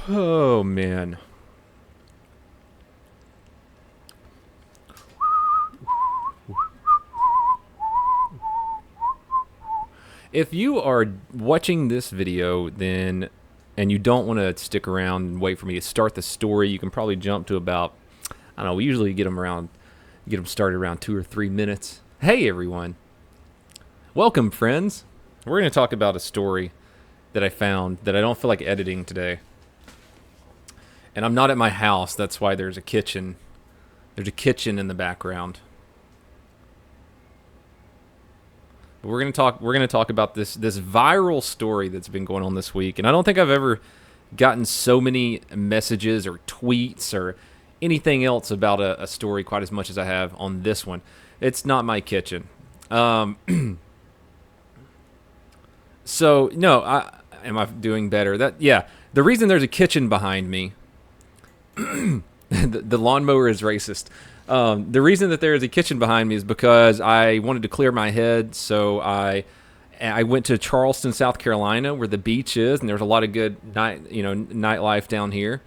Oh, man. If you are watching this video, then and you don't want to stick around and wait for me to start the story, you can probably jump to about, I don't know, we usually get them started around 2 or 3 minutes. Hey, everyone. Welcome, friends. We're going to talk about a story that I found that I don't feel like editing today. And I'm not at my house. That's why there's a kitchen. There's a kitchen in the background. But we're gonna talk about this viral story that's been going on this week. And I don't think I've ever gotten so many messages or tweets or anything else about a story quite as much as I have on this one. It's not my kitchen. So no, am I doing better? The reason there's a kitchen behind me. The lawnmower is racist. The reason that there is a kitchen behind me is because I wanted to clear my head, so I went to Charleston, South Carolina, where the beach is, and there's a lot of good nightlife down here.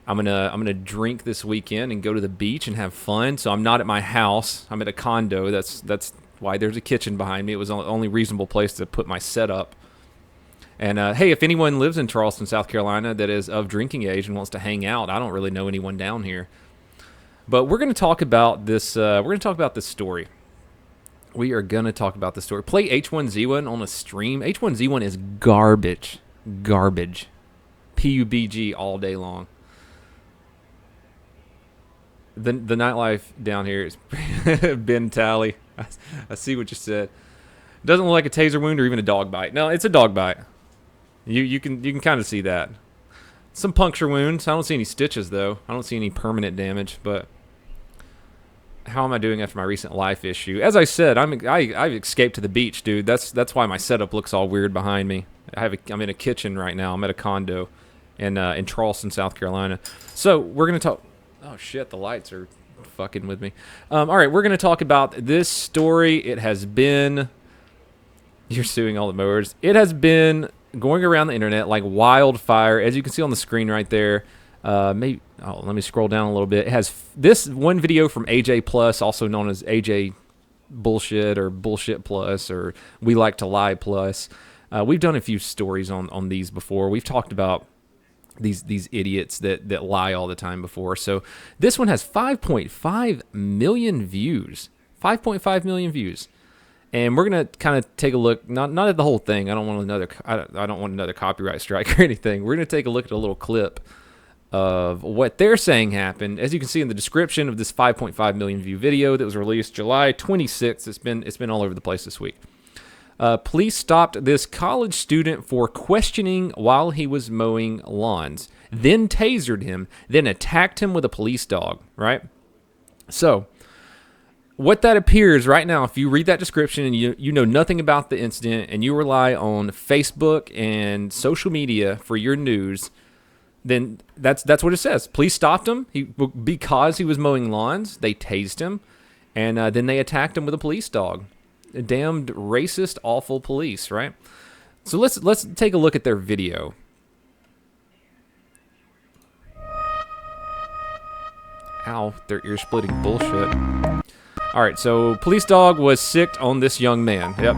I'm gonna drink this weekend and go to the beach and have fun. So I'm not at my house. I'm at a condo. That's why there's a kitchen behind me. It was the only reasonable place to put my setup. And hey, if anyone lives in Charleston, South Carolina, that is of drinking age and wants to hang out, I don't really know anyone down here. But we're going to talk about this. We're going to talk about this story. We are going to talk about this story. Play H1Z1 on a stream. H1Z1 is garbage. Garbage. PUBG all day long. The nightlife down here is Ben Tally. I see what you said. Doesn't look like a taser wound or even a dog bite. No, it's a dog bite. You can kind of see that. Some puncture wounds. I don't see any stitches though. I don't see any permanent damage. But how am I doing after my recent life issue? As I said, I've escaped to the beach, dude. That's why my setup looks all weird behind me. I'm in a kitchen right now. I'm at a condo in Charleston, South Carolina. So we're gonna talk. Oh shit, the lights are fucking with me. All right, we're gonna talk about this story. It has been. You're suing all the mowers. It has been going around the internet like wildfire, as you can see on the screen right there. Let me scroll down a little bit. It has this one video from AJ Plus, also known as AJ Bullshit or Bullshit Plus or We Like to Lie Plus. We've done a few stories on these before. We've talked about these idiots that lie all the time before. So this one has 5.5 million views. 5.5 million views. And we're gonna kind of take a look, not at the whole thing. I don't want another copyright strike or anything. We're gonna take a look at a little clip of what they're saying happened. As you can see in the description of this 5.5 million view video that was released July 26th. It's been all over the place this week. Police stopped this college student for questioning while he was mowing lawns, then tasered him, then attacked him with a police dog. Right. So. What that appears right now, if you read that description and you know nothing about the incident and you rely on Facebook and social media for your news, then that's what it says. Police stopped him because he was mowing lawns. They tased him, and then they attacked him with a police dog. Damned racist, awful police, right? So let's take a look at their video. Ow, their ear-splitting bullshit. All right, so police dog was sicked on this young man. Yep.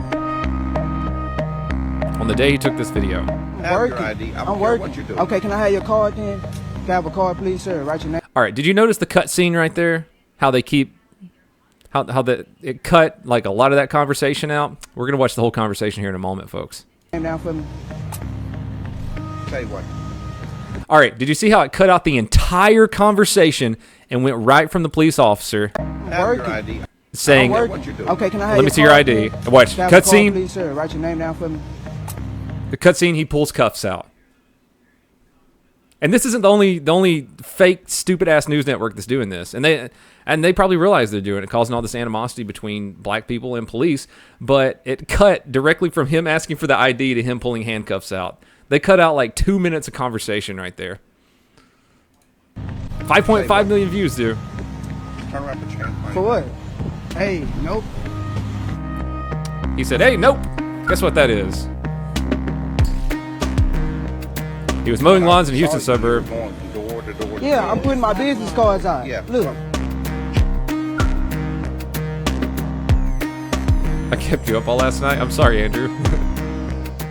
On the day he took this video. I'm working. Okay, can I have your card then? Can I have a card, please, sir? Write your name. All right, did you notice the cut scene right there? How they keep, it cut like a lot of that conversation out? We're going to watch the whole conversation here in a moment, folks. Name down for me. Say what? All right, did you see how it cut out the entire conversation and went right from the police officer saying, okay, can I have let me see your ID. Watch, cutscene. Please, sir. Write your name down for me. The cutscene, he pulls cuffs out. And this isn't the only fake, stupid-ass news network that's doing this. And they probably realize they're doing it, causing all this animosity between black people and police. But it cut directly from him asking for the ID to him pulling handcuffs out. They cut out like 2 minutes of conversation right there. 5.5 million views, dude. Turn around the chain. For what? Hey, nope. He said, hey, nope. Guess what that is? He was mowing lawns in I Houston saw you, suburb. you were going from door to door to Yeah, door. I'm putting my business cards out. Yeah. Look. I kept you up all last night. I'm sorry, Andrew.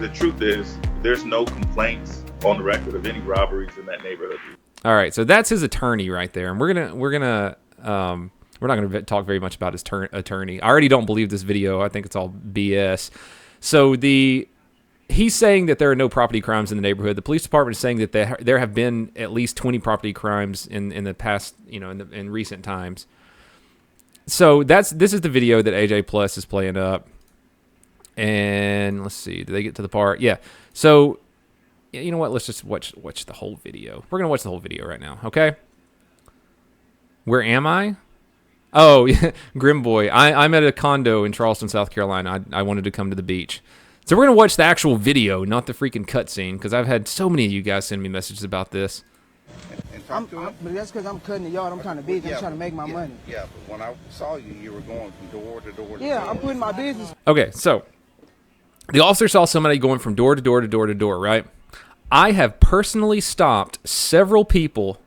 The truth is, there's no complaints on the record of any robberies in that neighborhood. All right, so that's his attorney right there, and we're not gonna talk very much about his attorney. I already don't believe this video. I think it's all BS. So he's saying that there are no property crimes in the neighborhood. The police department is saying that there have been at least 20 property crimes in the past, in recent times. So this is the video that AJ Plus is playing up, and let's see, did they get to the part? Yeah. So you know what? Let's just watch the whole video. We're gonna watch the whole video right now. Okay. Where am I? Oh, yeah, Grim Boy. I'm at a condo in Charleston, South Carolina. I wanted to come to the beach. So we're going to watch the actual video, not the freaking cutscene, because I've had so many of you guys send me messages about this. And talk to him. But that's because I'm cutting the yard. I'm kind of busy. I'm trying to make my money. Yeah, but when I saw you, you were going from door to door to Yeah, door. I'm putting my business. Okay, so the officer saw somebody going from door to door to door to door, right? I have personally stopped several people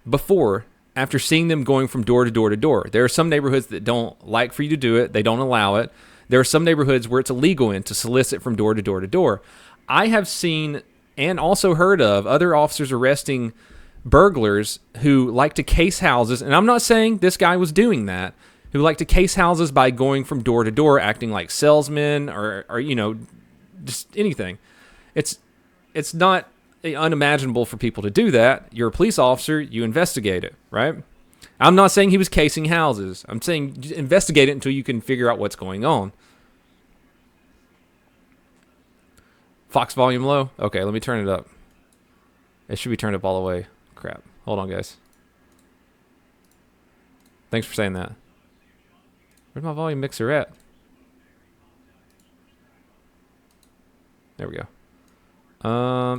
before after seeing them going from door to door to door. There are some neighborhoods that don't like for you to do it. They don't allow it. There are some neighborhoods where it's illegal to solicit from door to door to door. I have seen and also heard of other officers arresting burglars who like to case houses, and I'm not saying this guy was doing that, who like to case houses by going from door to door, acting like salesmen or just anything. It's not unimaginable for people to do that. You're a police officer, you investigate it, right? I'm not saying he was casing houses. I'm saying just investigate it until you can figure out what's going on. Fox volume low? Okay, let me turn it up. It should be turned up all the way. Crap. Hold on, guys. Thanks for saying that. Where's my volume mixer at? There we go.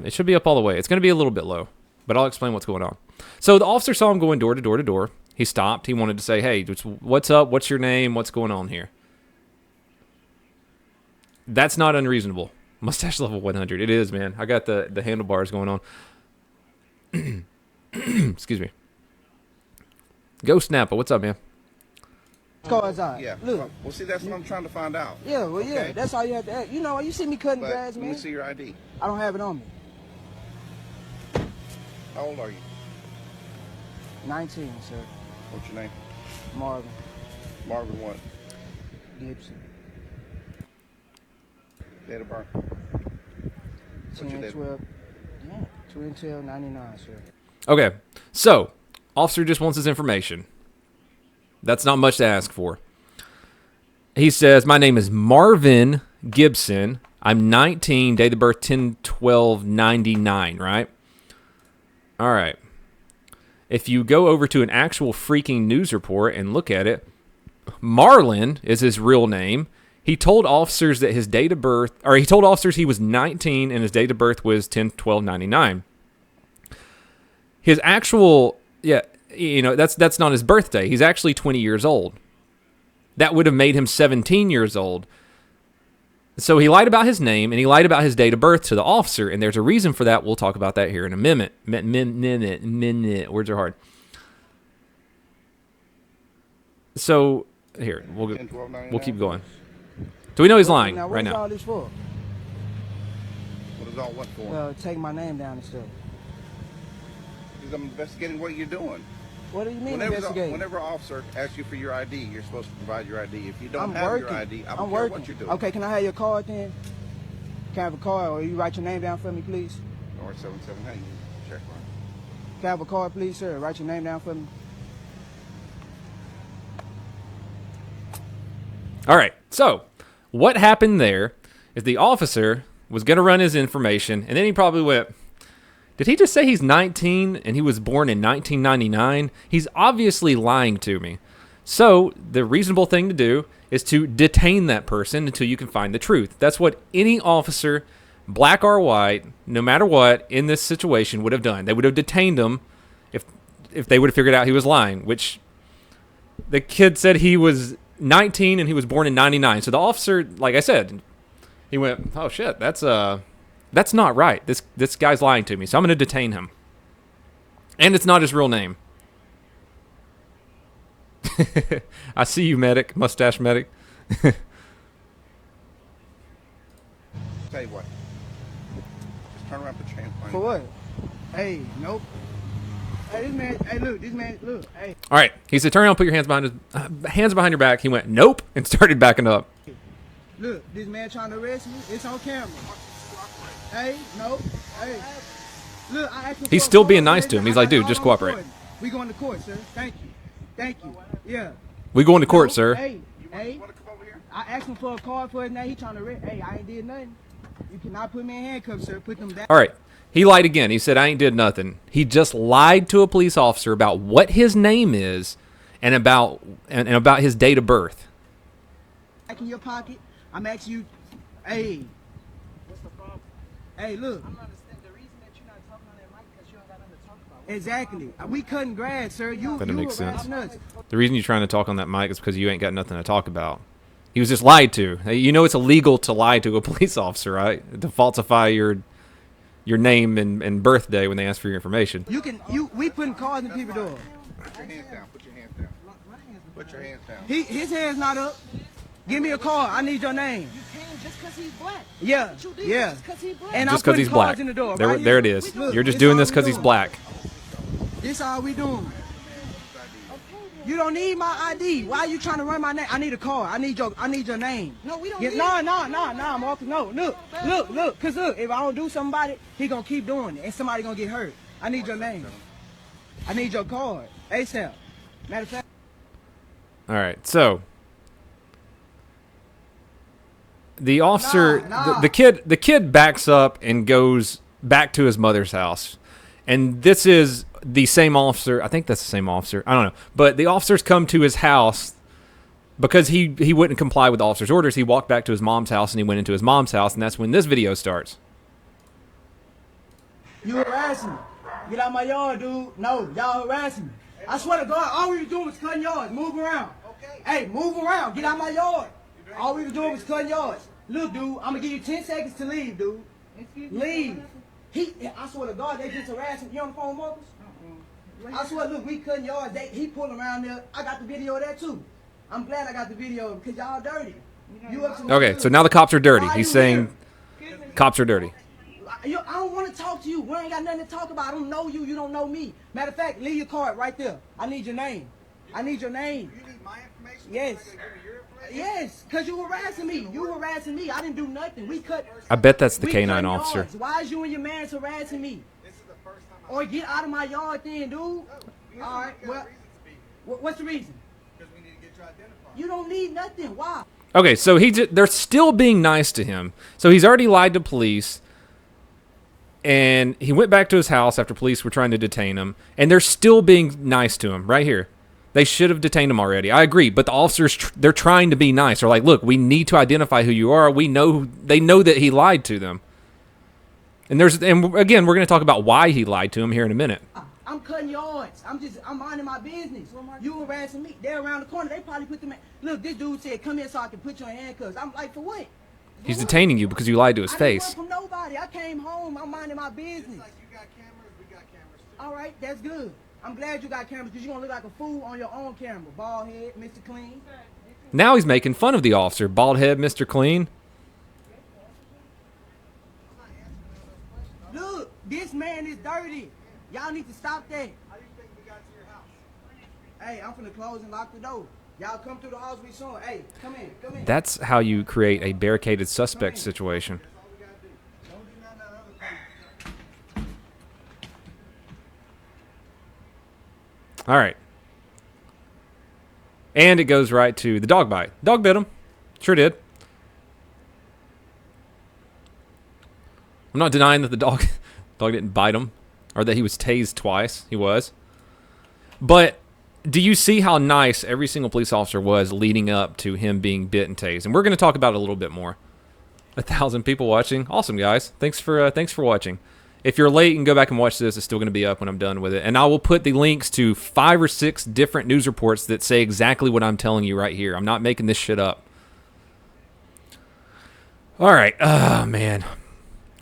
It should be up all the way. It's going to be a little bit low, but I'll explain what's going on. So the officer saw him going door to door to door. He stopped. He wanted to say, hey, what's up? What's your name? What's going on here? That's not unreasonable. Mustache level 100. It is, man. I got the handlebars going on. Excuse me. Ghost Napa, what's up, man? Cards out. Yeah. Look. Well, see, that's what I'm trying to find out. Yeah, well, yeah. Okay. That's all you have to ask. You see me cutting But grass, let man. me see your ID. I don't have it on me. How old are you? 19, sir. What's your name? Marvin Marvin what? Gibson. Date of birth? What's your 10, date? 12. Yeah, 12, 99, sir. Okay, so officer just wants his information. That's not much to ask for. He says, my name is Marvin Gibson. I'm 19, date of birth 10/12/99, right? All right. If you go over to an actual freaking news report and look at it, Marlon is his real name. He told officers that his date of birth, or he told officers he was 19 and his date of birth was 10/12/99. His actual, that's not his birthday. He's actually 20 years old. That would have made him 17 years old. So he lied about his name and he lied about his date of birth to the officer, and there's a reason for that. We'll talk about that here in a minute. Minute. Words are hard. So here, we'll keep going. Do we know he's lying Now, right what is now? all this for? What is all what for? Well, take my name down and stuff. Because I'm investigating what you're doing. What do you mean Whenever investigating? an officer asks you for your ID, you're supposed to provide your ID. If you don't I'm have working. your ID, I I'm don't care working. what you're doing. Okay, can I have your card then? Can I have a card, or you write your name down for me, please? Or 77, hey, check one. Can I have a card, please, sir? Write your name down for me. All right. So what happened there is the officer was going to run his information, and then he probably went, did he just say he's 19 and he was born in 1999? He's obviously lying to me. So the reasonable thing to do is to detain that person until you can find the truth. That's what any officer, black or white, no matter what, in this situation would have done. They would have detained him if they would have figured out he was lying, which the kid said he was 19 and he was born in 99. So the officer, like I said, he went, oh shit, that's That's not right. This guy's lying to me, so I'm going to detain him. And it's not his real name. I see you, medic, mustache medic. Tell you what. Just turn around, put your hands behind For your what? Hey, nope. Hey, this man, look. Hey, All right, he said, "Turn around, put your hands behind your back." He went, "Nope," and started backing up. look, this man trying to arrest me. It's on camera. Hey, nope. Hey, look, I asked him He's for a still being call, nice to him. man. He's I like, got "Dude, all just on cooperate." recording. We going to court, sir. Thank you. Yeah. We going to court, No, sir. Hey, Want to come over here? I asked him for a card for his name. He trying to arrest. Hey, I ain't did nothing. You cannot put me in handcuffs, sir. Put them down. All right. He lied again. He said, "I ain't did nothing." He just lied to a police officer about what his name is and about his date of birth. Back in your pocket. I'm asking you. Hey. What's the problem? Hey, look. I'm not understanding the reason that you're not talking on that mic because you don't got nothing to talk about. Exactly. We cutting grass, sir. You That makes sense. harassing us. The reason you're trying to talk on that mic is because you ain't got nothing to talk about. He was just lied to. Hey, you know it's illegal to lie to a police officer, right? To falsify your name and birthday when they ask for your information. We putting cards in people's door. Put your hands down. Put your hands down. Put your hands down. His hand's not up. Give me a card. I need your name. You came just because he's black. Yeah. That's what you did. Yeah. Just because he's black. And Just I'm because he's putting cards black. in the door. There, right there it here. is. Look, You're just this doing all this we because he's doing. black. This all we doing. You don't need my ID. Why are you trying to run my name? I need a card. I need your name. No, we don't Yeah, need no, it. I'm walking. No, look. Cause look, if I don't do something about it, he gonna keep doing it, and somebody gonna get hurt. I need your name. I need your card. ASAP. Matter of fact. All right, so the officer, Nah. the kid backs up and goes back to his mother's house, and this is the same officer. I think that's the same officer. I don't know, but the officers come to his house because he wouldn't comply with the officer's orders. He walked back to his mom's house and he went into his mom's house, and that's when this video starts. You harassing me. Get out my yard, dude. No, y'all harassing me. I swear to God, all we was doing was cutting yards. Move around. Hey, move around. Get out my yard. All we was doing was cutting yards. Look, dude, I'm gonna give you 10 seconds to leave, dude. Leave. I swear to God, they just harassing you on the phone, Marcus. I swear, look, we cutting yards. He pulling around there. I got the video of that too. I'm glad I got the video because y'all dirty. You up to no Okay, good. so now the cops are dirty. Why He's you saying here? cops are dirty. I don't want to talk to you. We ain't got nothing to talk about. I don't know you. You don't know me. Matter of fact, leave your card right there. I need your name. I need your name. You need my information? Yes. I'm gonna give you your information? Yes, because you harassing me. You harassing me. I didn't do nothing. We cut. I bet that's the we K9 cutting officer. yards. Why is you and your man's harassing me? This is the first time Or get out of my yard then, dude. All right, well, what's the reason? because we need to get you identified. You don't need nothing. Why? Okay, so they're still being nice to him. So he's already lied to police, and he went back to his house after police were trying to detain him, and they're still being nice to him right here. They should have detained him already. I agree, but the officers they're trying to be nice. They're like, "Look, we need to identify who you are. We know they know that he lied to them." And again, we're going to talk about why he lied to him here in a minute. I'm cutting yards. I'm minding my business. You harassing me. They're around the corner. They probably put them in. Look, this dude said, come here so I can put you in handcuffs. I'm like, for what? He's detaining you because you lied to his I didn't face. run from nobody. I came home. I'm minding my business. Like you got cameras, we got cameras too. All right, that's good. I'm glad you got cameras because you're going to look like a fool on your own camera. Bald head, Mr. Clean. Now he's making fun of the officer. Bald head, Mr. Clean. Look, this man is dirty. Y'all need to stop that. How do you think we got to your house? Hey, I'm finna close and lock the door. Y'all come through the house we soon. Hey, come in. That's how you create a barricaded suspect situation. That's all we got to do. Don't do none of that other thing. All right. And it goes right to the dog bite. Dog bit him. Sure did. I'm not denying that the dog didn't bite him or that he was tased twice. He was. But do you see how nice every single police officer was leading up to him being bit and tased? And we're going to talk about it a little bit more. 1,000 people watching. Awesome, guys. Thanks for watching. If you're late and go back and watch this, it's still going to be up when I'm done with it. And I will put the links to 5 or 6 different news reports that say exactly what I'm telling you right here. I'm not making this shit up. All right. Oh, man.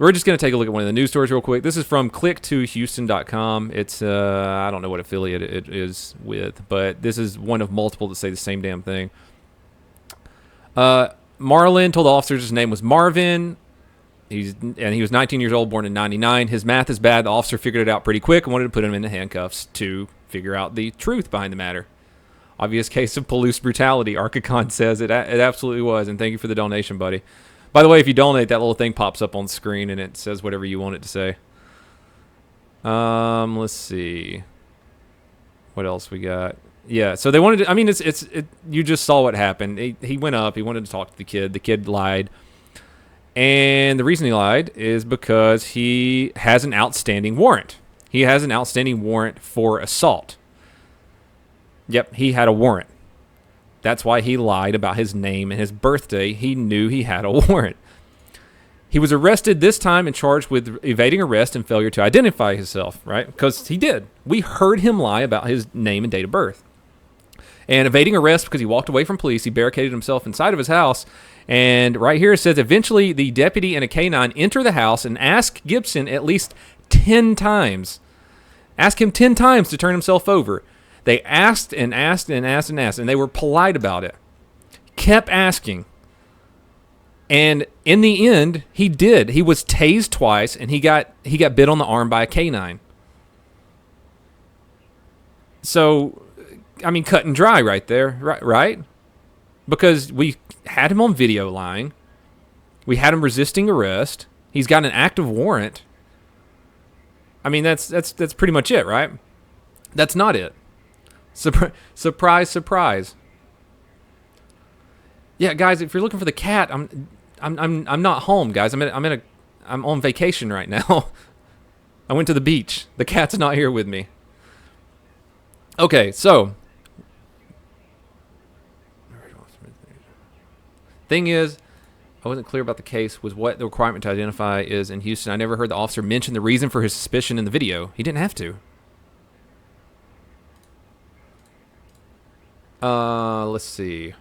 We're just going to take a look at one of the news stories real quick. This is from click2houston.com. It's, I don't know what affiliate it is with, but this is one of multiple that say the same damn thing. Marlon told the officers his name was Marvin. He was 19 years old, born in 99. His math is bad. The officer figured it out pretty quick and wanted to put him into handcuffs to figure out the truth behind the matter. Obvious case of police brutality, Archicon says. It absolutely was, and thank you for the donation, buddy. By the way, if you donate, that little thing pops up on the screen, and it says whatever you want it to say. Let's see. What else we got? Yeah, so they wanted to, I mean, you just saw what happened. He went up. He wanted to talk to the kid. The kid lied. And the reason he lied is because he has an outstanding warrant. He has an outstanding warrant for assault. Yep, he had a warrant. That's why he lied about his name and his birthday. He knew he had a warrant. He was arrested this time and charged with evading arrest and failure to identify himself, right? Because he did. We heard him lie about his name and date of birth. And evading arrest because he walked away from police. He barricaded himself inside of his house. And right here it says, eventually the deputy and a K-9 enter the house and ask Gibson at least 10 times. Ask him 10 times to turn himself over. They asked and asked and asked and asked, and they were polite about it. Kept asking. And in the end, he did. He was tased twice, and he got bit on the arm by a K-9. So, I mean, cut and dry right there, right? Because we had him on video lying. We had him resisting arrest. He's got an active warrant. I mean, that's pretty much it, right? That's not it. Surprise, surprise. Yeah, guys, if you're looking for the cat, I'm not home, guys. I'm on vacation right now. I went to the beach. The cat's not here with me. Okay, so thing is, I wasn't clear about the case was what the requirement to identify is in Houston. I never heard the officer mention the reason for his suspicion in the video. He didn't have to. Let's see.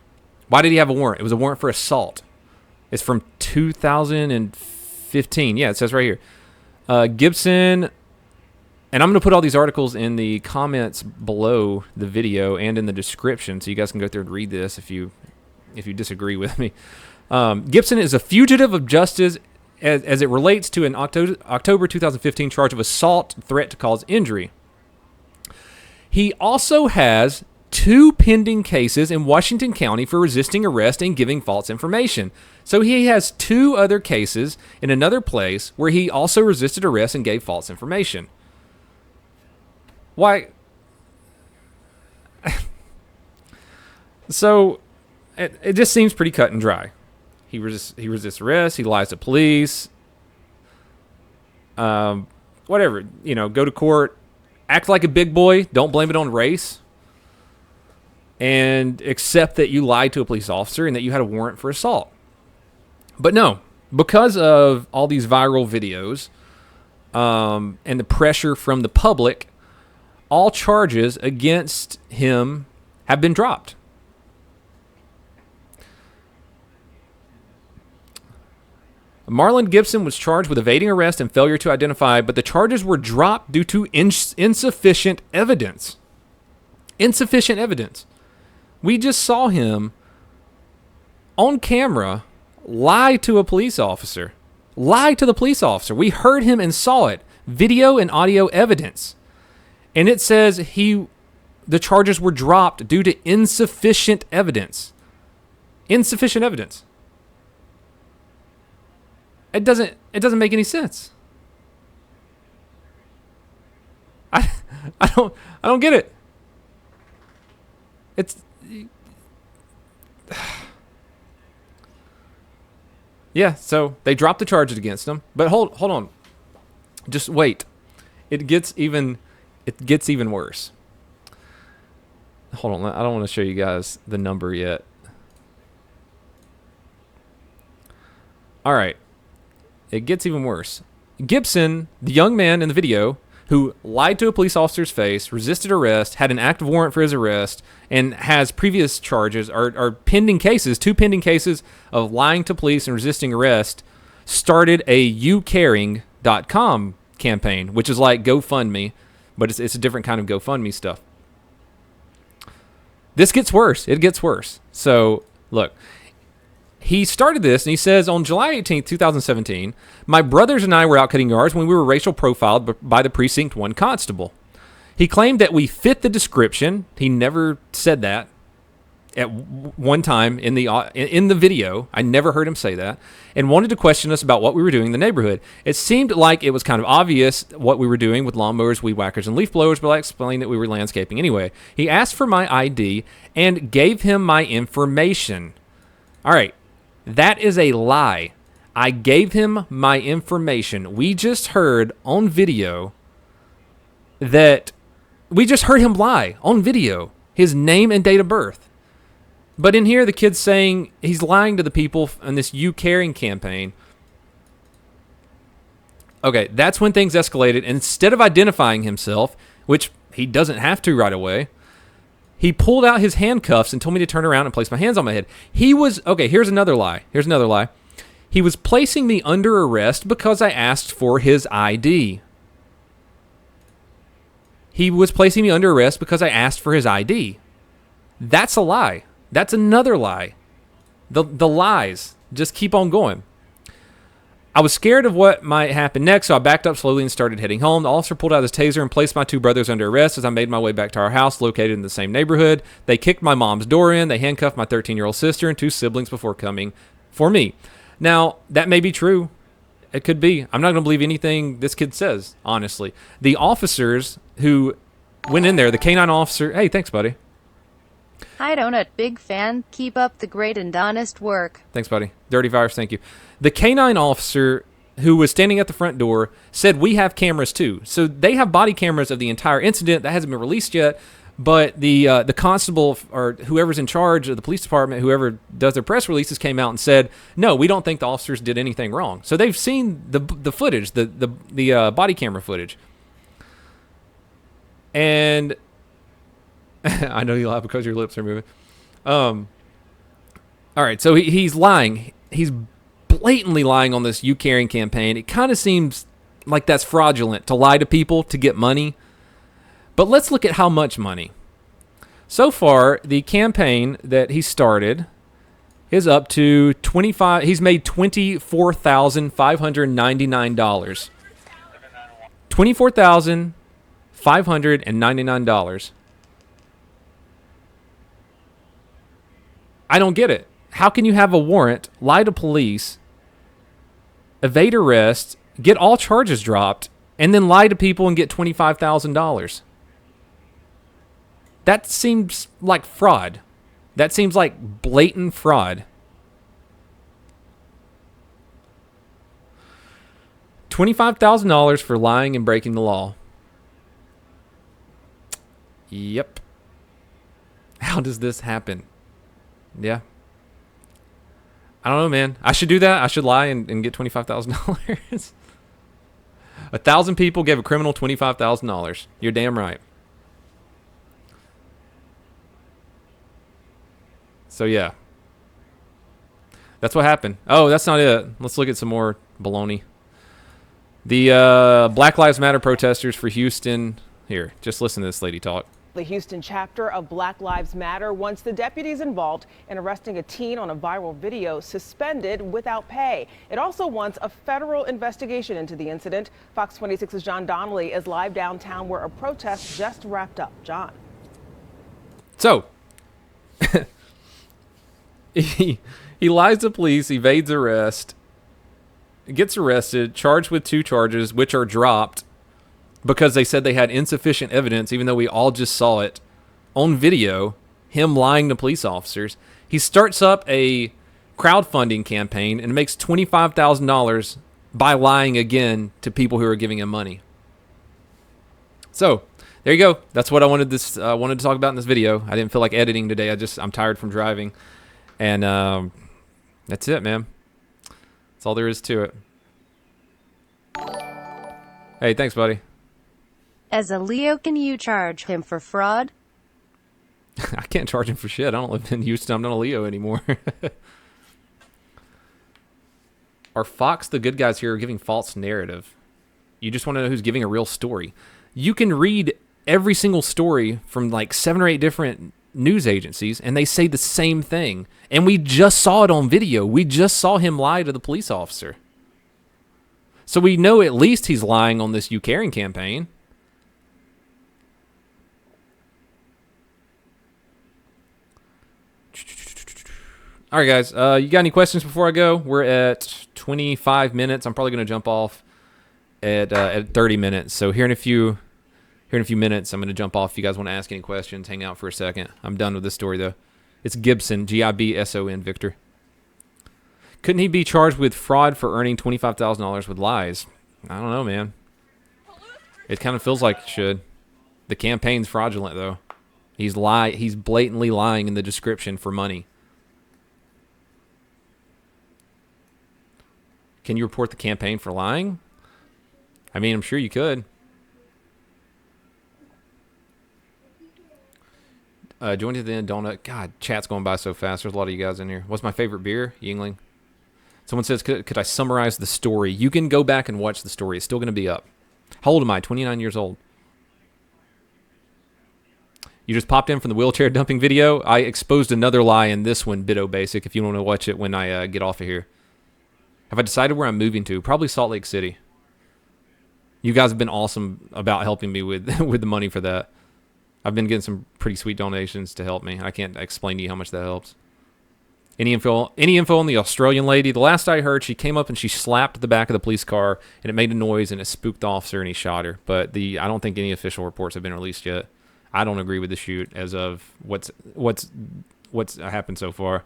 Why did he have a warrant? It was a warrant for assault. It's from 2015. Yeah, it says right here. Gibson, and I'm going to put all these articles in the comments below the video and in the description, so you guys can go through and read this if you disagree with me. Gibson is a fugitive of justice as it relates to an October 2015 charge of assault, threat to cause injury. He also has 2 pending cases in Washington County for resisting arrest and giving false information. So he has 2 other cases in another place where he also resisted arrest and gave false information. Why? So it just seems pretty cut and dry. He resists arrest. He lies to police. Whatever. Go to court. Act like a big boy. Don't blame it on race. And accept that you lied to a police officer and that you had a warrant for assault. But no, because of all these viral videos and the pressure from the public, all charges against him have been dropped. Marlon Gibson was charged with evading arrest and failure to identify, but the charges were dropped due to insufficient evidence. Insufficient evidence. We just saw him on camera lie to a police officer. Lie to the police officer. We heard him and saw it. Video and audio evidence. And it says the charges were dropped due to insufficient evidence. Insufficient evidence. It doesn't make any sense. I don't get it. It's yeah, so they dropped the charges against him. But hold on. Just wait. It gets even worse. Hold on. I don't want to show you guys the number yet. All right. It gets even worse. Gibson, the young man in the video who lied to a police officer's face, resisted arrest, had an active warrant for his arrest, and has previous charges, are pending cases, 2 pending cases of lying to police and resisting arrest, started a youcaring.com campaign, which is like GoFundMe, but it's a different kind of GoFundMe stuff. This gets worse. It gets worse. So, look, he started this, and he says, on July 18th, 2017, my brothers and I were out cutting yards when we were racial profiled by the Precinct 1 constable. He claimed that we fit the description. He never said that at one time in the video. I never heard him say that, and wanted to question us about what we were doing in the neighborhood. It seemed like it was kind of obvious what we were doing with lawnmowers, weed whackers, and leaf blowers, but I explained that we were landscaping anyway. He asked for my ID and gave him my information. All right, that is a lie. I gave him my information. We just heard on video that we just heard him lie on video, his name and date of birth. But in here, the kid's saying he's lying to the people in this You Caring campaign. Okay, that's when things escalated. And instead of identifying himself, which he doesn't have to right away, he pulled out his handcuffs and told me to turn around and place my hands on my head. Okay, here's another lie. He was placing me under arrest because I asked for his ID. He was placing me under arrest because I asked for his ID. That's a lie. That's another lie. The lies just keep on going. I was scared of what might happen next, so I backed up slowly and started heading home. The officer pulled out his taser and placed my two brothers under arrest as I made my way back to our house located in the same neighborhood. They kicked my mom's door in. They handcuffed my 13-year-old sister and two siblings before coming for me. Now, that may be true. It could be. I'm not going to believe anything this kid says, honestly. The officers who went in there, the canine officer... Hey, thanks, buddy. Hi, Donut. Big fan. Keep up the great and honest work. Thanks, buddy. Dirty Virus, thank you. The canine officer who was standing at the front door said, we have cameras too. So they have body cameras of the entire incident. That hasn't been released yet. But the constable or whoever's in charge of the police department, whoever does their press releases, came out and said, no, we don't think the officers did anything wrong. So they've seen the footage, the body camera footage. And... I know you laugh because your lips are moving. All right, so he's lying. He's blatantly lying on this You Caring campaign. It kind of seems like that's fraudulent to lie to people to get money. But let's look at how much money. So far, the campaign that he started is up to $25. He's made $24,599. $24,599. I don't get it. How can you have a warrant, lie to police, evade arrest, get all charges dropped, and then lie to people and get $25,000? That seems like fraud. That seems like blatant fraud. $25,000 for lying and breaking the law. Yep. How does this happen? Yeah. I don't know, man. I should do that. I should lie and get $25,000. 1,000 people gave a criminal $25,000. You're damn right. So, yeah. That's what happened. Oh, that's not it. Let's look at some more baloney. The Black Lives Matter protesters for Houston. Here, just listen to this lady talk. The Houston chapter of Black Lives Matter wants the deputies involved in arresting a teen on a viral video suspended without pay. It also wants a federal investigation into the incident. Fox 26's John Donnelly is live downtown where a protest just wrapped up. John. So, he lies to police, evades arrest, gets arrested, charged with 2 charges, which are dropped because they said they had insufficient evidence, even though we all just saw it on video, him lying to police officers. He starts up a crowdfunding campaign and makes $25,000 by lying again to people who are giving him money. So, there you go. That's what I wanted to talk about in this video. I didn't feel like editing today. I'm tired from driving. And that's it, man. That's all there is to it. Hey, thanks, buddy. As a Leo, can you charge him for fraud? I can't charge him for shit. I don't live in Houston. I'm not a Leo anymore. Are Fox the good guys here giving false narrative? You just want to know who's giving a real story. You can read every single story from like 7 or 8 different news agencies, and they say the same thing. And we just saw it on video. We just saw him lie to the police officer. So we know at least he's lying on this You Caring campaign. All right, guys. You got any questions before I go? We're at 25 minutes. I'm probably going to jump off at 30 minutes. So here in a few minutes, I'm going to jump off. If you guys want to ask any questions, hang out for a second. I'm done with this story, though. It's Gibson, Gibson, Victor. Couldn't he be charged with fraud for earning $25,000 with lies? I don't know, man. It kind of feels like it should. The campaign's fraudulent, though. He's blatantly lying in the description for money. Can you report the campaign for lying? I mean, I'm sure you could. Join to the end, donut. God, chat's going by so fast. There's a lot of you guys in here. What's my favorite beer? Yingling. Someone says, could I summarize the story? You can go back and watch the story. It's still going to be up. How old am I? 29 years old. You just popped in from the wheelchair dumping video. I exposed another lie in this one, Bitto Basic, if you want to watch it when I get off of here. Have I decided where I'm moving to? Probably Salt Lake City. You guys have been awesome about helping me with with the money for that. I've been getting some pretty sweet donations to help me. I can't explain to you how much that helps. Any info on the Australian lady? The last I heard, she came up and she slapped the back of the police car, and it made a noise, and it spooked the officer, and he shot her. But I don't think any official reports have been released yet. I don't agree with the shoot as of what's happened so far.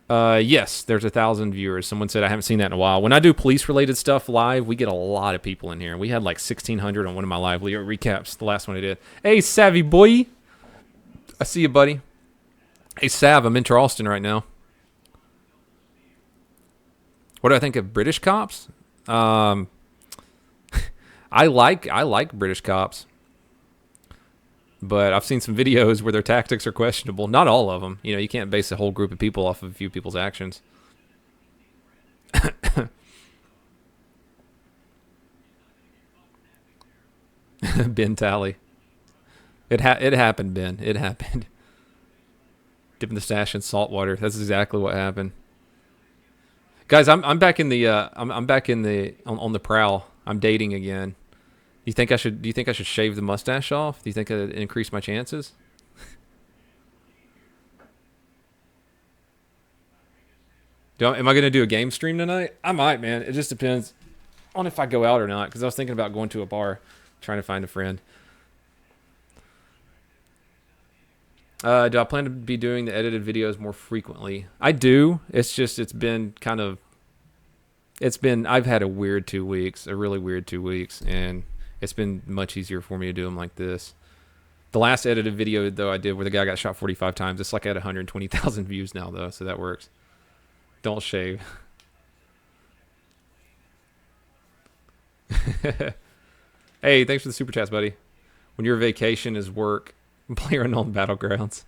Yes, there's 1,000 viewers. Someone said I haven't seen that in a while. When I do police-related stuff live, we get a lot of people in here. We had like 1,600 on one of my live recaps, the last one I did. Hey, Savvy boy. I see you, buddy. Hey, Sav, I'm in Charleston right now. What do I think of British cops? I like British cops. But I've seen some videos where their tactics are questionable. Not all of them. You know, you can't base a whole group of people off of a few people's actions. Ben Tally. It happened, Ben. It happened. Dipping the stash in salt water. That's exactly what happened. Guys, I'm back in the I'm back in the on the prowl. I'm dating again. Do you think I should shave the mustache off? Do you think it'd increase my chances? Am I going to do a game stream tonight? I might, man. It just depends on if I go out or not, because I was thinking about going to a bar, trying to find a friend. Do I plan to be doing the edited videos more frequently? I do. It's just, I've had a weird 2 weeks, a really weird 2 weeks, and it's been much easier for me to do them like this. The last edited video, though, I did where the guy got shot 45 times, it's like at 120,000 views now, though, so that works. Don't shave. Hey, thanks for the super chats, buddy. When your vacation is work, play Unknown Battlegrounds.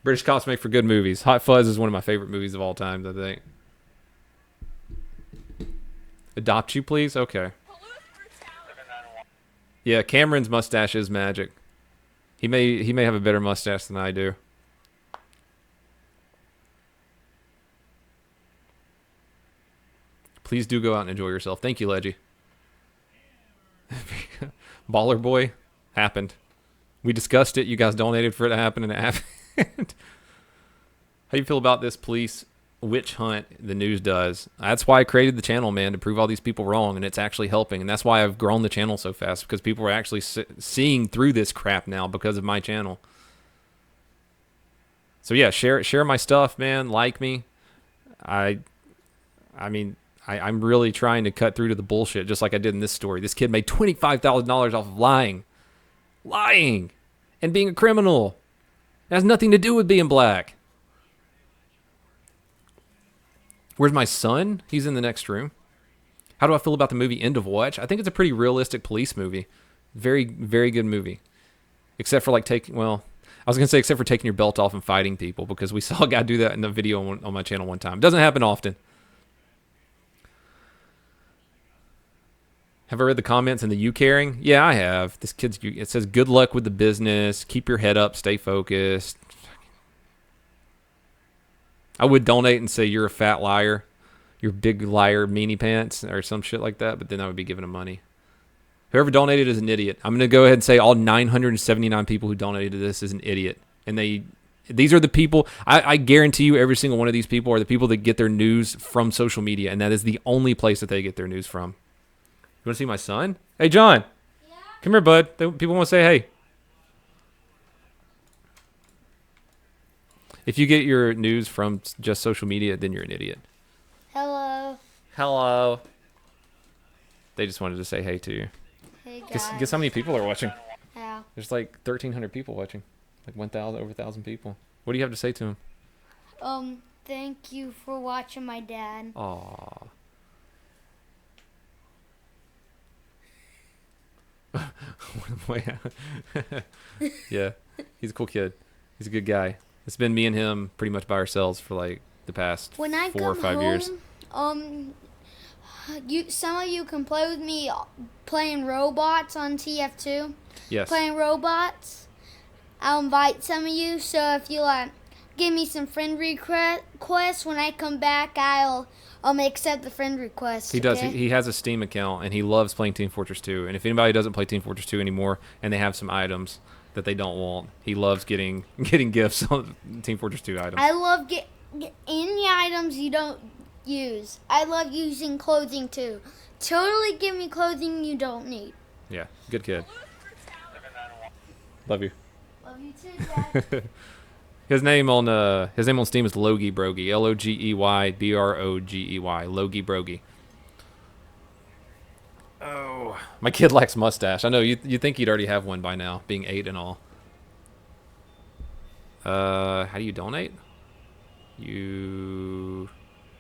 British cops make for good movies. Hot Fuzz is one of my favorite movies of all time, I think. Adopt you, please? Okay. Yeah, Cameron's mustache is magic. He may have a better mustache than I do. Please do go out and enjoy yourself. Thank you, Leggy. Baller Boy happened. We discussed it. You guys donated for it to happen, and it happened. How do you feel about this police witch hunt the news does? That's why I created the channel, man, to prove all these people wrong, and it's actually helping. And that's why I've grown the channel so fast, because people are actually seeing through this crap now because of my channel. So yeah, share my stuff, man. Like me. I'm really trying to cut through to the bullshit, just like I did in this story. This kid made $25,000 off of lying, and being a criminal. It has nothing to do with being black. Where's my son? He's in the next room. How do I feel about the movie End of Watch? I think it's a pretty realistic police movie. Very, very good movie. Except for like I was gonna say except for taking your belt off and fighting people, because we saw a guy do that in the video on my channel one time. Doesn't happen often. Have I read the comments in the you caring? Yeah, I have. This kid's, it says good luck with the business. Keep your head up. Stay focused. I would donate and say you're a fat liar. You're big liar meanie pants or some shit like that, but then I would be giving him money. Whoever donated is an idiot. I'm going to go ahead and say all 979 people who donated to this is an idiot. And these are the people, I guarantee you every single one of these people are the people that get their news from social media, and that is the only place that they get their news from. You want to see my son? Hey, John. Yeah? Come here, bud. People want to say hey. If you get your news from just social media, then you're an idiot. Hello. Hello. They just wanted to say hey to you. Hey, guys. Guess how many people are watching? Yeah. There's like 1,300 people watching. Like 1,000, over 1,000 people. What do you have to say to them? Thank you for watching my dad. Aww. Yeah, he's a cool kid. He's a good guy. It's been me and him pretty much by ourselves for like the past 4 or 5 years. Some of you can play with me playing robots on TF2. Yes. Playing robots. I'll invite some of you. So if you give me some friend requests when I come back, I'll accept the friend request. He does. Okay? He has a Steam account, and he loves playing Team Fortress 2. And if anybody doesn't play Team Fortress 2 anymore, and they have some items that they don't want, he loves getting gifts on Team Fortress 2 items. I love any items you don't use. I love using clothing too. Totally give me clothing you don't need. Yeah, good kid. Love you. Love you too, Dad. His name on Steam is Logie Brogy. Logeybrogy. Logie Brogy. Oh, my kid likes mustache. I know you think he'd already have one by now, being 8 and all. How do you donate? You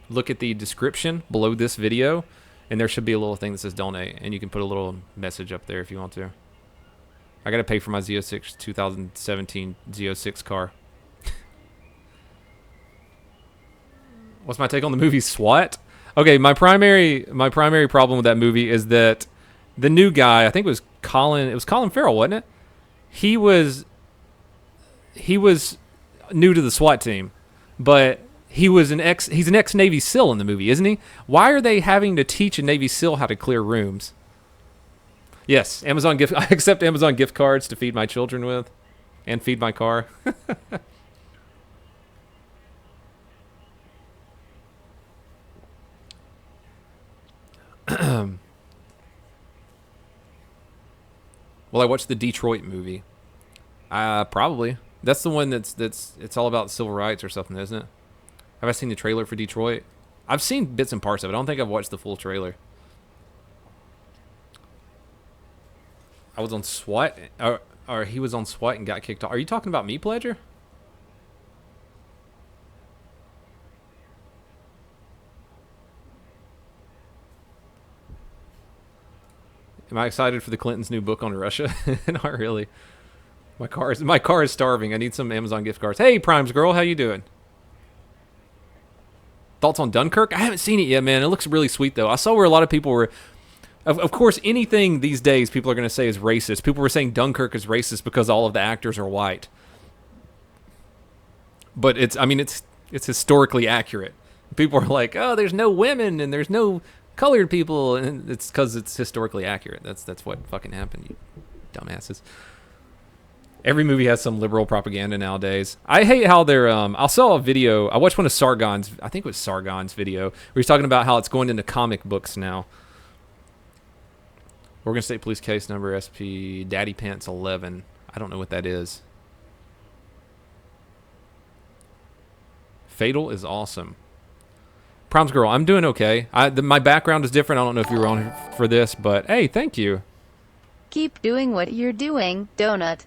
look at the description below this video, and there should be a little thing that says donate, and you can put a little message up there if you want to. I gotta pay for my Z06 2017 Z06 car. What's my take on the movie SWAT? Okay, my primary problem with that movie is that the new guy, I think it was Colin Farrell, wasn't it? He was new to the SWAT team, but he's an ex Navy SEAL in the movie, isn't he? Why are they having to teach a Navy SEAL how to clear rooms? Yes, I accept Amazon gift cards to feed my children with and feed my car. Well, I watched the Detroit movie. Probably. That's the one it's all about civil rights or something, isn't it? Have I seen the trailer for Detroit? I've seen bits and parts of it. I don't think I've watched the full trailer. I was on SWAT, or he was on SWAT and got kicked off. Are you talking about me, Pledger? Am I excited for the Clintons' new book on Russia? Not really. My car is starving. I need some Amazon gift cards. Hey, Primes girl, how you doing? Thoughts on Dunkirk? I haven't seen it yet, man. It looks really sweet, though. I saw where a lot of people were... Of course, anything these days people are going to say is racist. People were saying Dunkirk is racist because all of the actors are white. But it's historically accurate. People are like, oh, there's no women and there's no colored people, and it's because it's historically accurate. That's what fucking happened, you dumbasses. Every movie has some liberal propaganda nowadays. I hate how they're I saw a video, I watched one of Sargon's, I think it was Sargon's video, where he's talking about how it's going into comic books now. Oregon State Police case number SP Daddy Pants 11. I don't know what that is. Fatal is awesome. Proms girl, I'm doing okay. My background is different. I don't know if you were on for this, but hey, thank you. Keep doing what you're doing, Donut.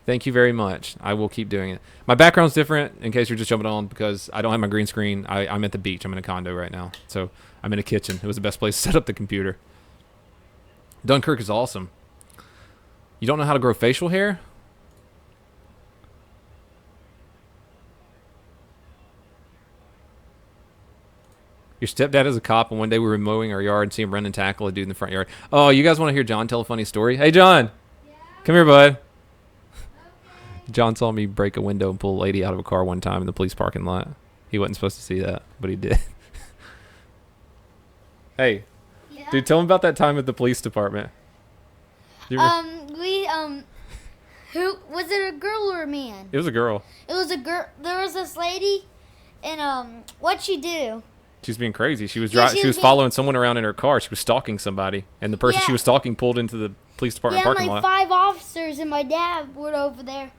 Thank you very much. I will keep doing it. My background's different, in case you're just jumping on, because I don't have my green screen. I'm at the beach. I'm in a condo right now. So I'm in a kitchen. It was the best place to set up the computer. Dunkirk is awesome. You don't know how to grow facial hair? Your stepdad is a cop, and one day we were mowing our yard and see him run and tackle a dude in the front yard. Oh, you guys want to hear John tell a funny story? Hey, John. Yeah? Come here, bud. Okay. John saw me break a window and pull a lady out of a car one time in the police parking lot. He wasn't supposed to see that, but he did. Hey, Yeah. dude, tell him about that time at the police department. Who was it? A girl or a man? It was a girl. It was a girl. There was this lady, and what'd she do? She was being crazy. She was Yeah, she was following someone around in her car. She was stalking somebody, and the person she Yeah. was stalking pulled into the police department Yeah, parking like lot. 5 officers and my dad were over there,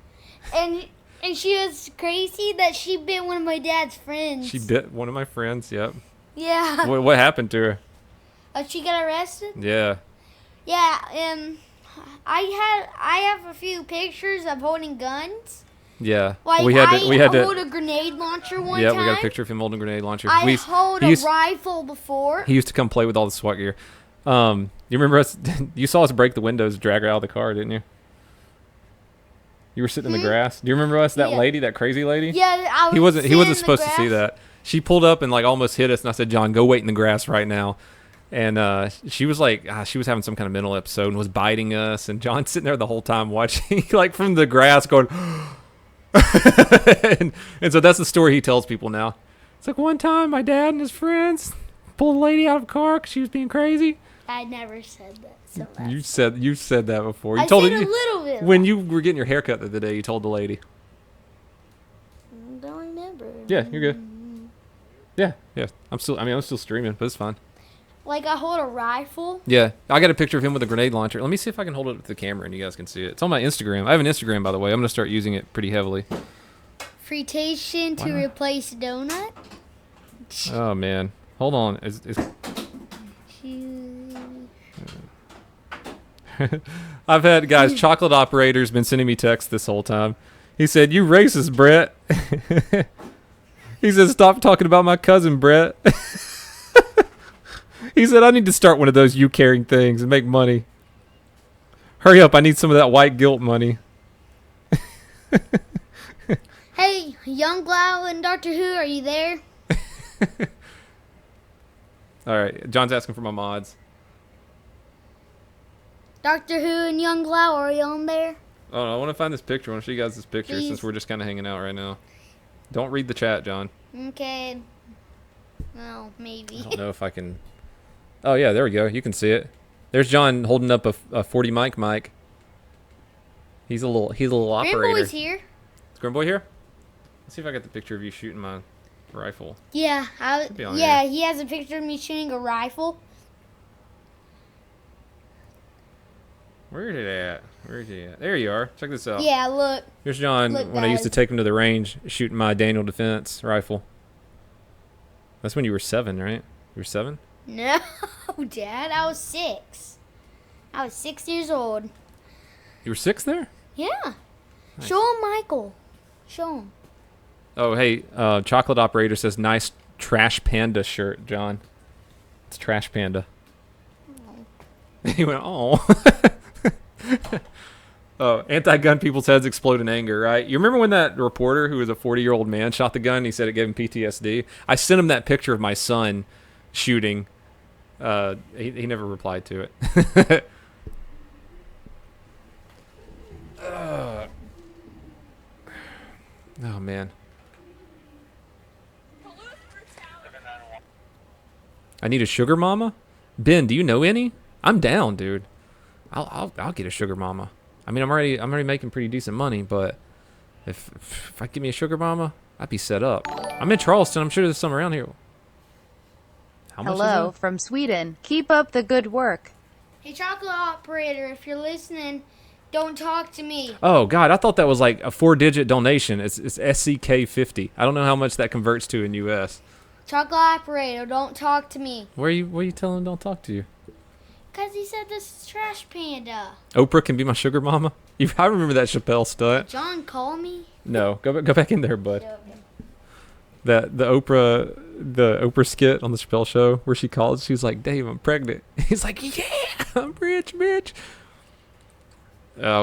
and she was crazy that she bit one of my dad's friends. She bit one of my friends. Yep. Yeah. What happened to her? She got arrested. Yeah. Yeah. I have a few pictures of holding guns. Yeah. Like we had to. hold a grenade launcher one Yeah, time. we got a picture of him holding a grenade launcher. I hold he a used, rifle before. he used to come play with all the SWAT gear. You remember us? You saw us break the windows, drag her out of the car, didn't you? You were sitting in the grass. Do you remember us? That Yeah. lady, that crazy lady. Yeah, I was He wasn't sitting in the supposed to see grass. that. She pulled up and like almost hit us, and I said, "John, go wait in the grass right now." And she was like, she was having some kind of mental episode and was biting us. And John's sitting there the whole time watching, like from the grass, going. and so that's the story he tells people now. It's like one time my dad and his friends pulled a lady out of a car because she was being crazy. I never said that. So You said that before. You I told said it a little bit. when you were getting your haircut the other day. You told the lady. Don't remember. Yeah, you're good. Yeah. I'm still streaming, but it's fine. Like I hold a rifle. Yeah, I got a picture of him with a grenade launcher. Let me see if I can hold it up to the camera and you guys can see it. It's on my Instagram. I have an Instagram, by the way. I'm gonna start using it pretty heavily. Fritation to Why not? replace donut. Oh man, hold on. I've had guys. Chocolate operator's been sending me texts this whole time. He said, "You racist, Brett." He said, "Stop talking about my cousin, Brett." He said, "I need to start one of those you caring things and make money. Hurry up, I need some of that white guilt money." Hey, Young Glau and Doctor Who, are you there? All right, John's asking for my mods. Doctor Who and Young Glau, are you on there? Oh, I want to find this picture. I want to show you guys this picture Please. since we're just kind of hanging out right now. Don't read the chat, John. Okay. Well, maybe. I don't know if I can. Oh yeah, there we go. You can see it. There's John holding up a 40 mic. He's a little operator. Grandboy's here. Is Grimboy here? Let's see if I got the picture of you shooting my rifle. Yeah, Should be on yeah. here. He has a picture of me shooting a rifle. Where is it at? Where is it at? There you are. Check this out. Yeah, look. Here's John Look, when I used to guys. take him to the range shooting my Daniel Defense rifle. That's when you were 7, right? You were 7? No, Dad, I was 6. I was 6 years old. You were 6 there? Yeah. Nice. Show him, Michael. Show him. Oh, hey, Chocolate Operator says, nice Trash Panda shirt, John. It's Trash Panda. He went, oh. Oh, anti-gun people's heads explode in anger, right? You remember when that reporter who was a 40-year-old man shot the gun? He said it gave him PTSD. I sent him that picture of my son shooting. He never replied to it. Oh, man. I need a sugar mama? Ben, do you know any? I'm down, dude. I'll get a sugar mama. I mean, I'm already making pretty decent money, but if I give me a sugar mama, I'd be set up. I'm in Charleston. I'm sure there's some around here. How much Hello is from Sweden. Keep up the good work. Hey, chocolate operator, if you're listening, don't talk to me. it? Oh God, I thought that was like a 4-digit donation. It's SCK50. I don't know how much that converts to in US. Chocolate operator, don't talk to me. Where are you telling him don't talk to you? Because he said this is Trash Panda. Oprah can be my sugar mama. I remember that Chappelle stunt. John, call me. No, go back in there, bud. The Oprah skit on the Chappelle show where she calls, she's like, "Dave, I'm pregnant." He's like, "Yeah, I'm rich, bitch."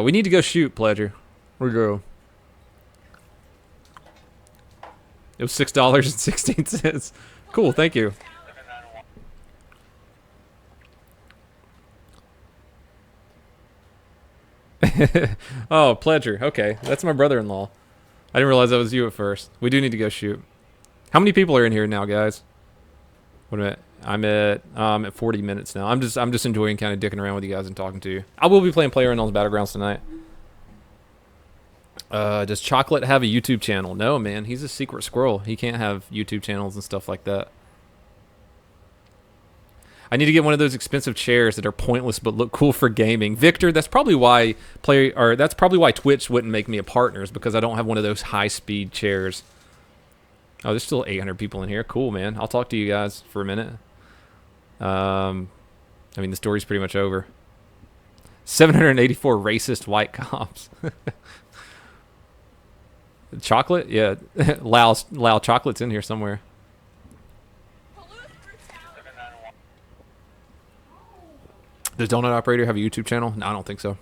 We need to go shoot, Pledger. We go. It was $6.16. Cool, thank you. Oh, Pledger. Okay, that's my brother-in-law. I didn't realize that was you at first. We do need to go shoot. How many people are in here now, guys? Wait a minute. I'm at 40 minutes now. I'm just enjoying kind of dicking around with you guys and talking to you. I will be playing PlayerUnknown's Battlegrounds tonight. Does Chocolate have a YouTube channel? No, man. He's a secret squirrel. He can't have YouTube channels and stuff like that. I need to get one of those expensive chairs that are pointless but look cool for gaming. Victor, that's probably why Twitch wouldn't make me a partner, is because I don't have one of those high-speed chairs. Oh, there's still 800 people in here. Cool, man. I'll talk to you guys for a minute. I mean, the story's pretty much over. 784 racist white cops. Chocolate? Yeah. Lao Chocolate's in here somewhere. Does Donut Operator have a YouTube channel? No, I don't think so.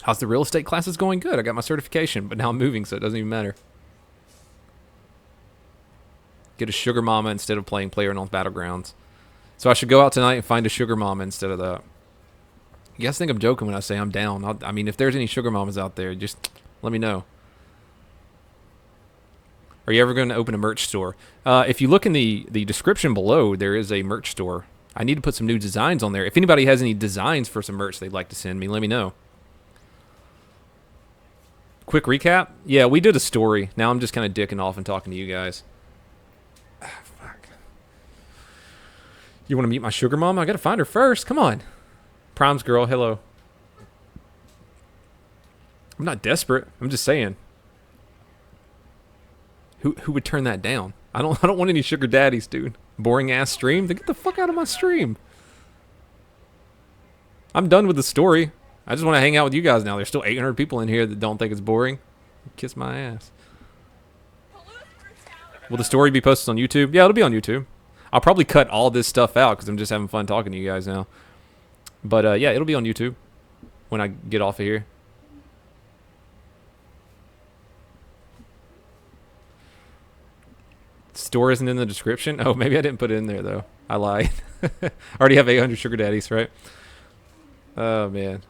How's the real estate classes going? Good. I got my certification, but now I'm moving, so it doesn't even matter. Get a sugar mama instead of playing PlayerUnknown's Battlegrounds. So I should go out tonight and find a sugar mama instead of that. You guys think I'm joking when I say I'm down. I mean, if there's any sugar mamas out there, just let me know. Are you ever going to open a merch store? If you look in the description below, there is a merch store. I need to put some new designs on there. If anybody has any designs for some merch they'd like to send me, let me know. Quick recap. Yeah, we did a story. Now I'm just kind of dicking off and talking to you guys. Ah, fuck. You want to meet my sugar mama? I got to find her first. Come on. Prime's girl, hello. I'm not desperate. I'm just saying. Who would turn that down? I don't want any sugar daddies, dude. Boring ass stream. Then get the fuck out of my stream. I'm done with the story. I just want to hang out with you guys now. There's still 800 people in here that don't think it's boring. Kiss my ass. Will the story be posted on YouTube? Yeah, it'll be on YouTube. I'll probably cut all this stuff out because I'm just having fun talking to you guys now. But yeah, it'll be on YouTube when I get off of here. Store isn't in the description. Oh, maybe I didn't put it in there though. I lied. I already have 800 sugar daddies, right? Oh man.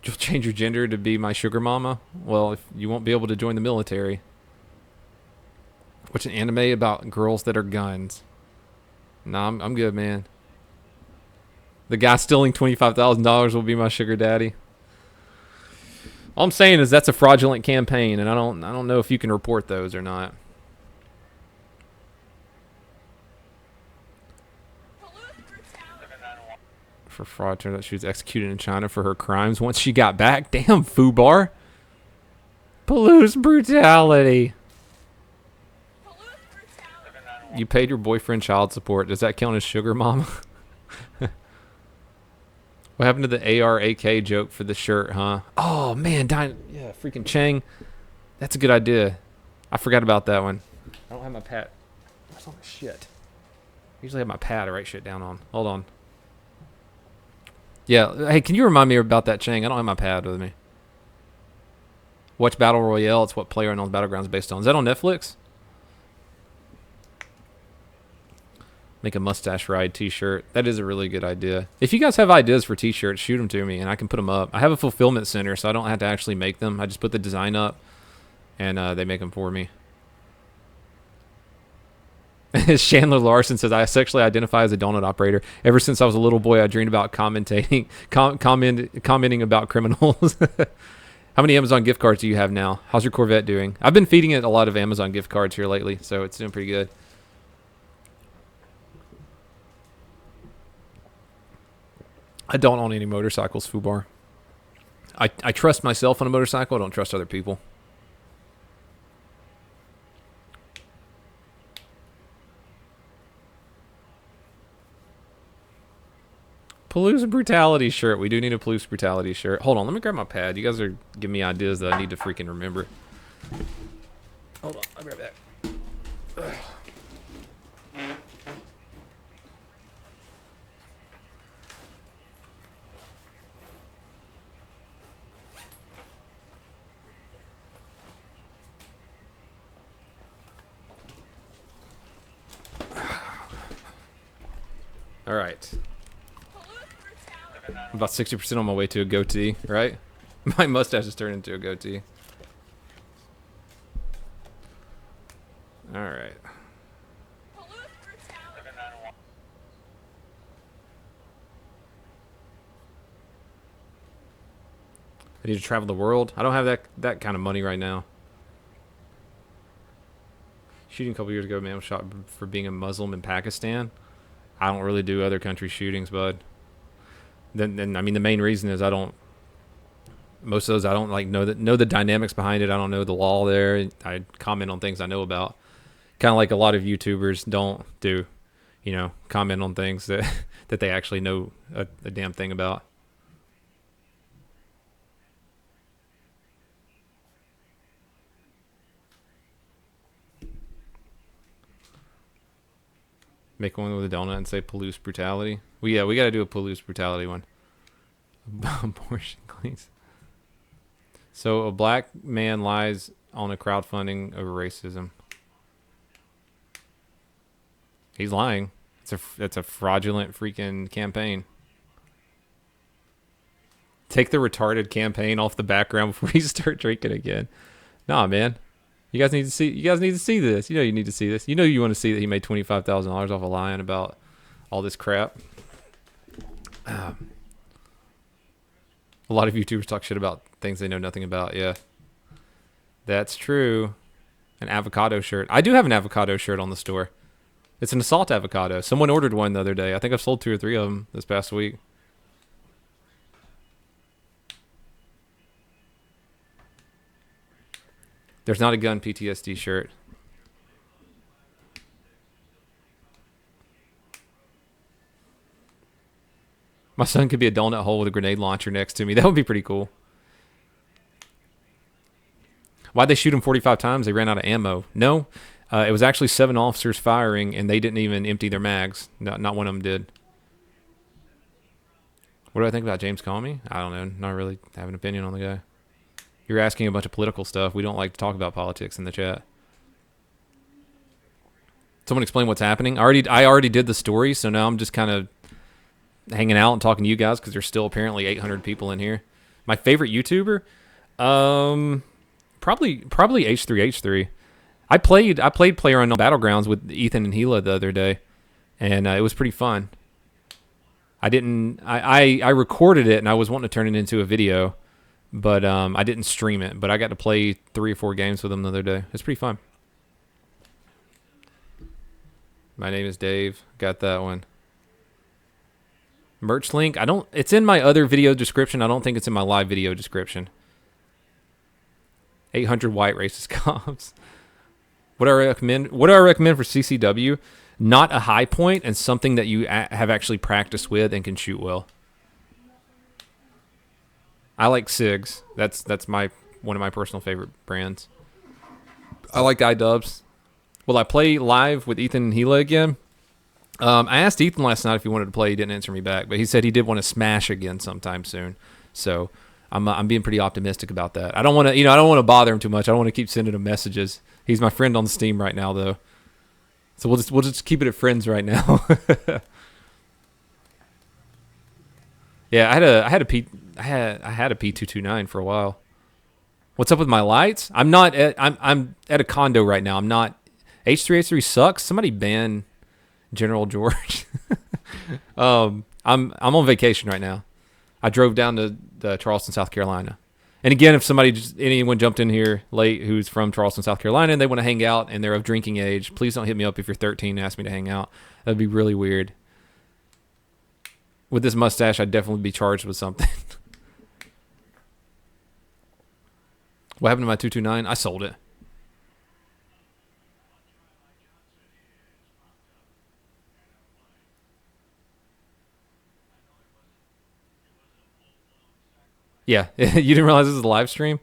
You'll change your gender to be my sugar mama? Well, if you won't be able to join the military. What's an anime about girls that are guns? Nah, I'm good, man. The guy stealing $25,000 will be my sugar daddy. All I'm saying is that's a fraudulent campaign, and I don't know if you can report those or not. For fraud, turned out she was executed in China for her crimes once she got back. Damn, Fubar. Police brutality. You paid your boyfriend child support. Does that count as sugar mama? What happened to the ARAK joke for the shirt, huh? Oh, man. Yeah, freaking Chang. That's a good idea. I forgot about that one. I don't have my pad. Where's all my shit? I usually have my pad to write shit down on. Hold on. Yeah, hey, can you remind me about that, Chang? I don't have my pad with me. Watch Battle Royale. It's what PlayerUnknown's Battlegrounds is based on. Is that on Netflix? Make a mustache ride t-shirt. That is a really good idea. If you guys have ideas for t-shirts, shoot them to me and I can put them up. I have a fulfillment center, so I don't have to actually make them. I just put the design up and they make them for me. Chandler Larson says, I sexually identify as a donut operator. Ever since I was a little boy, I dreamed about commenting about criminals. How many Amazon gift cards do you have now? How's your Corvette doing? I've been feeding it a lot of Amazon gift cards here lately, so it's doing pretty good. I don't own any motorcycles, Fubar. I trust myself on a motorcycle. I don't trust other people. Palouse Brutality shirt. We do need a Palouse Brutality shirt. Hold on, let me grab my pad. You guys are giving me ideas that I need to freaking remember. Hold on, I'll grab that. Ugh. All right. I'm about 60% on my way to a goatee, right? My mustache has turned into a goatee. All right. I need to travel the world. I don't have that kind of money right now. Shooting a couple years ago, man was shot for being a Muslim in Pakistan. I don't really do other country shootings, bud. Then I mean the main reason is I don't. Most of those I don't like know the dynamics behind it. I don't know the law there. I comment on things I know about. Kind of like a lot of YouTubers don't do, comment on things that that they actually know a damn thing about. Make one with a donut and say police brutality. We got to do a police brutality one. Abortion cleans. So a black man lies on a crowdfunding over racism. He's lying. It's a fraudulent freaking campaign. Take the retarded campaign off the background before you start drinking again. Nah, man. You guys need to see this. You know you need to see this. You know you want to see that he made $25,000 off of lying about all this crap. A lot of YouTubers talk shit about things they know nothing about. Yeah, that's true. An avocado shirt. I do have an avocado shirt on the store. It's an assault avocado. Someone ordered one the other day. I think I've sold 2 or 3 of them this past week. There's not a gun PTSD shirt. My son could be a donut hole with a grenade launcher next to me. That would be pretty cool. Why'd they shoot him 45 times? They ran out of ammo. No, it was actually 7 officers firing, and they didn't even empty their mags. Not one of them did. What do I think about James Comey? I don't know. Not really have an opinion on the guy. You're asking a bunch of political stuff. We don't like to talk about politics in the chat. Someone explain what's happening. I already did the story, so now I'm just kind of hanging out and talking to you guys because there's still apparently 800 people in here. My favorite YouTuber, probably H3H3. I played PlayerUnknown Battlegrounds with Ethan and Gila the other day, and it was pretty fun. I recorded it and I was wanting to turn it into a video, but I didn't stream it. But I got to play 3 or 4 games with him the other day. It's pretty fun. My name is Dave. Got that one. Merch link. It's in my other video description. I don't think it's in my live video description. 800 white racist cops. What do I recommend for CCW? Not a high point and something that you have actually practiced with and can shoot well. I like SIGs. That's one of my personal favorite brands. I like iDubbbz. Will I play live with Ethan and Gila again? I asked Ethan last night if he wanted to play. He didn't answer me back, but he said he did want to smash again sometime soon. So I'm being pretty optimistic about that. I don't want to bother him too much. I don't want to keep sending him messages. He's my friend on Steam right now, though. So we'll just keep it at friends right now. Yeah, I had a P229 for a while. What's up with my lights? I'm at a condo right now. I'm not. H3H3 sucks. Somebody ban General George. I'm on vacation right now. I drove down to Charleston, South Carolina. And again, if anyone jumped in here late who's from Charleston, South Carolina, and they want to hang out and they're of drinking age, please don't hit me up if you're 13 and ask me to hang out. That'd be really weird. With this mustache, I'd definitely be charged with something. What happened to my 229? I sold it. Yeah, you didn't realize this is a live stream?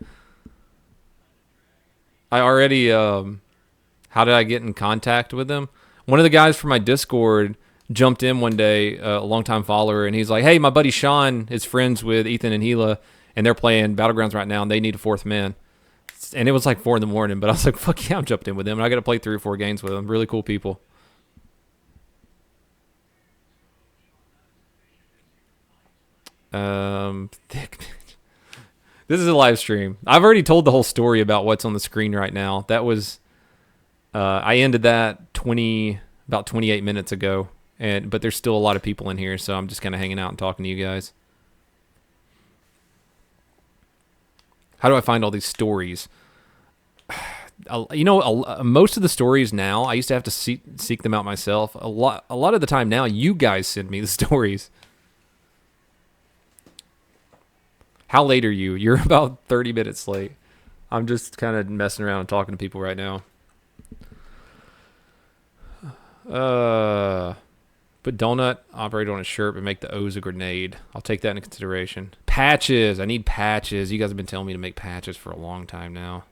I already, how did I get in contact with them? One of the guys from my Discord jumped in one day, a longtime follower, and he's like, hey, my buddy Sean is friends with Ethan and Gila, and they're playing Battlegrounds right now, and they need a 4th man. And it was like 4 in the morning, but I was like, fuck yeah, I'm jumped in with them, and I got to play 3 or 4 games with them. Really cool people. Thick. This is a live stream. I've already told the whole story about what's on the screen right now. That was I ended that about 28 minutes ago, but there's still a lot of people in here, so I'm just kind of hanging out and talking to you guys. How do I find all these stories? You know, most of the stories now, I used to have to seek them out myself. A lot of the time now, you guys send me the stories. How late are you? You're about 30 minutes late. I'm just kind of messing around and talking to people right now. Put donut operator on a shirt but make the O's a grenade. I'll take that into consideration. Patches. I need patches. You guys have been telling me to make patches for a long time now.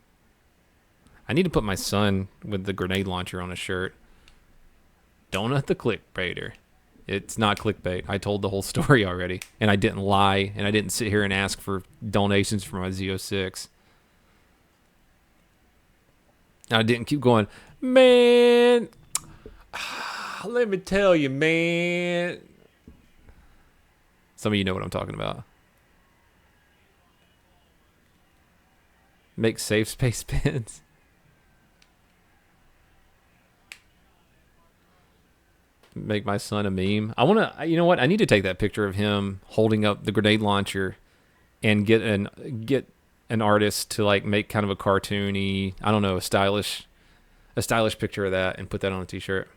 I need to put my son with the grenade launcher on a shirt. Donut the clickbaiter. It's not clickbait. I told the whole story already. And I didn't lie. And I didn't sit here and ask for donations for my Z06. And I didn't keep going, man. Let me tell you, man. Some of you know what I'm talking about. Make safe space pins. Make my son a meme. I want to, you know what? I need to take that picture of him holding up the grenade launcher and get an artist to like make kind of a cartoony, I don't know, a stylish picture of that and put that on a t-shirt.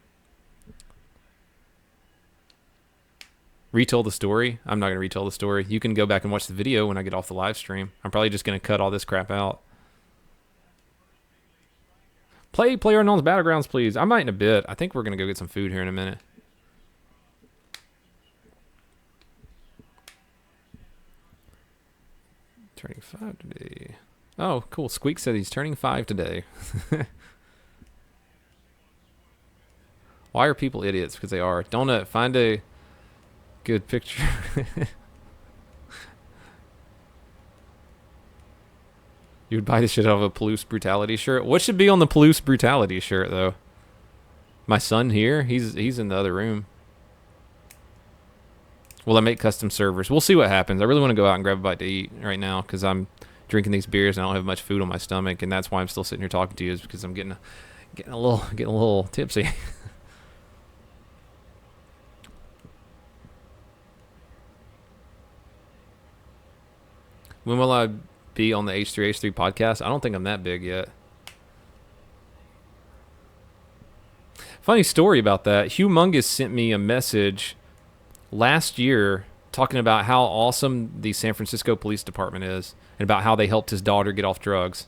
Retell the story. I'm not going to retell the story. You can go back and watch the video when I get off the live stream. I'm probably just going to cut all this crap out. Play PlayerUnknown's Battlegrounds, please. I might in a bit. I think we're going to go get some food here in a minute. Turning 5 today. Oh, cool. Squeak said he's turning 5 today. Why are people idiots? Because they are. Donut, find a good picture. You would buy the shit out of a Police Brutality shirt? What should be on the Police Brutality shirt, though? My son here? He's in the other room. Will I make custom servers? We'll see what happens. I really want to go out and grab a bite to eat right now because I'm drinking these beers and I don't have much food on my stomach, and that's why I'm still sitting here talking to you, is because I'm getting a little tipsy. When will I be on the H3H3 podcast? I don't think I'm that big yet. Funny story about that. Humongous sent me a message last year talking about how awesome the San Francisco Police Department is and about how they helped his daughter get off drugs.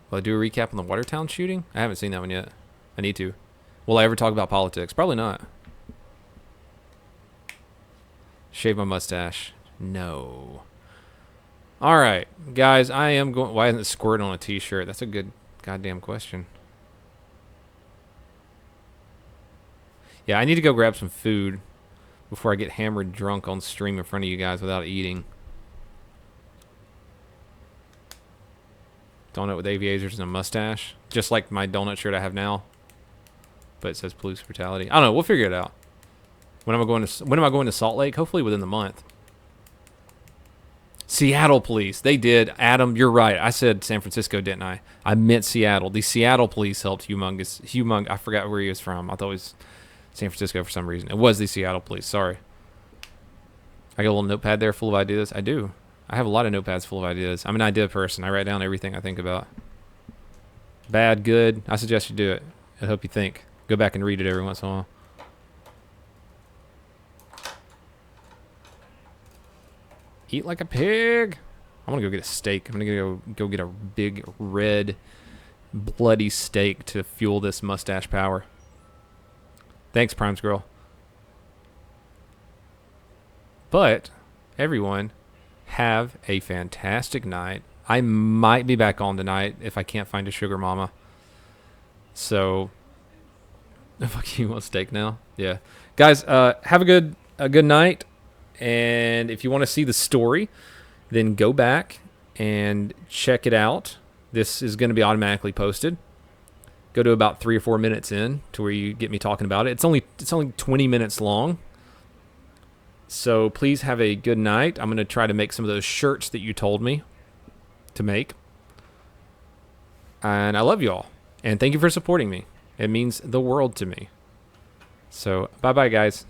Will I do a recap on the Watertown shooting? I haven't seen that one yet. I need to. Will I ever talk about politics? Probably not. Shave my mustache? No. All right, guys, I am going. Why isn't it squirting on a t-shirt? That's a good goddamn question. Yeah, I need to go grab some food before I get hammered drunk on stream in front of you guys without eating. Donut with aviators and a mustache. Just like my donut shirt I have now. But it says Police Brutality. I don't know. We'll figure it out. When am I going to Salt Lake? Hopefully within the month. Seattle police. They did. Adam, you're right. I said San Francisco, didn't I? I meant Seattle. The Seattle police helped Humongous. I forgot where he was from. I thought it was San Francisco for some reason. It was the Seattle police. Sorry. I got a little notepad there full of ideas. I do. I have a lot of notepads full of ideas. I'm an idea person. I write down everything I think about. Bad, good. I suggest you do it. I hope you think. Go back and read it every once in a while. Eat like a pig. I'm gonna go get a steak. I'm gonna go get a big red bloody steak to fuel this mustache power. Thanks, Primes Girl. But everyone, have a fantastic night. I might be back on tonight if I can't find a sugar mama. So, fuck you, want steak now? Yeah, guys, have a good night. And if you want to see the story, then go back and check it out. This is going to be automatically posted. go to about 3 or 4 minutes in to where you get me talking about it. It's only 20 minutes long. So please have a good night. I'm going to try to make some of those shirts that you told me to make. And I love you all. And thank you for supporting me. It means the world to me. So bye-bye, guys.